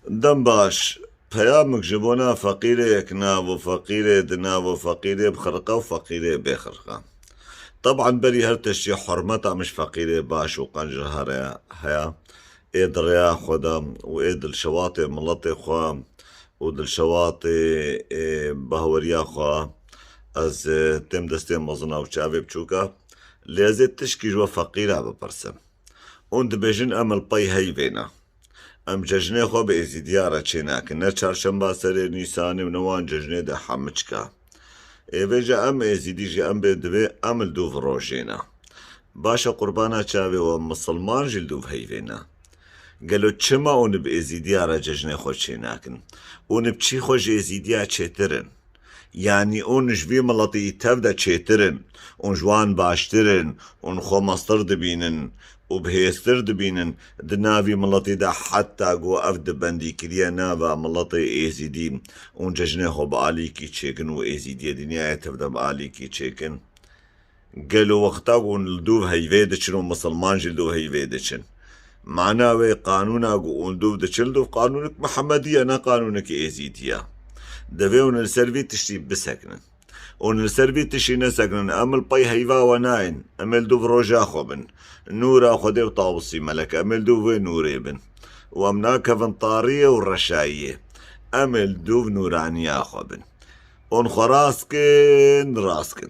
دم باش پیامک جبونا فقيري كناب وفقيري دناب وفقيري بخرقة وفقيري بخرقة. طبعا بري هرتشي حرمتها مش فقيري باش وقنجر هيا ايد ريا خدا وايد الشواطئ ملطي خوا ود الشواطئ بهوريا خوا از تم دستي مزنا وشافي بچوكا لازت تشكي جوا فقيرة ببرسم und بيجن امل باي هاي بينا ام ججنه خو به ازیدیاره چیناک نه چهارشنبه سر نیسانی و نوان ججنه ده حمچکا ایویجا ام ازیدی جی ام بدوی امل دوف روشینا باشا قربانا چاوی و مسلمان جل دوف هیوینا قالو چما اون به ازیدیاره ججنه خو چیناکن اون بچی خو ازیدیا چترن يعني اون جوی ملطی تفدا چترن اون جوان باشترن اون خو مصدر دبینن وبهيستر دبينن دنافي ملطي دا حتى قو افد بندي كريا نافا ملطي ايزي دي ونججنه خو بآلي كي تشيكن و ايزي دي دنيا تفدا بآلي كي تشيكن قالوا وقتا قون الدوف هيفيدشن ومسلمان جلدو هيفيدشن معناوي قانونا قون دوف دشل دوف قانونك محمدية نا قانونك ايزيديا دفعون السرفي تشتي بسكنن اون السربي تشي نسكن امل باي هيفا وناين امل دوف روجا خوبن نورا خدي وطاوسي ملك امل دوف نوري بن وامنا كفن طارية والرشاية امل دوف نورانيا خوبن اون خراسكن راسكن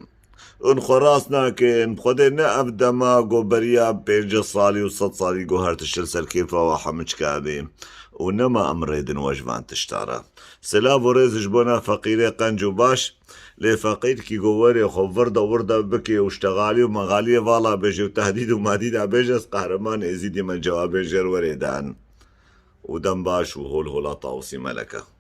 اون خراسنا كن خدي نقف دما قبريا بيج صالي وصد صالي قو هرتشل سركيفا وحمج كابي ونما امريدن وجبان تشتارا سلاف وريز جبونا فقيري قنجو باش لي فقير كي قواري خو ورده بكي واشتغالي ومغالي فالا بيجي وتهديد ومهديد عبيجس قهرمان ازيدي من جواب جر وريدان ودم باش وهول هولا طاوسي ملكه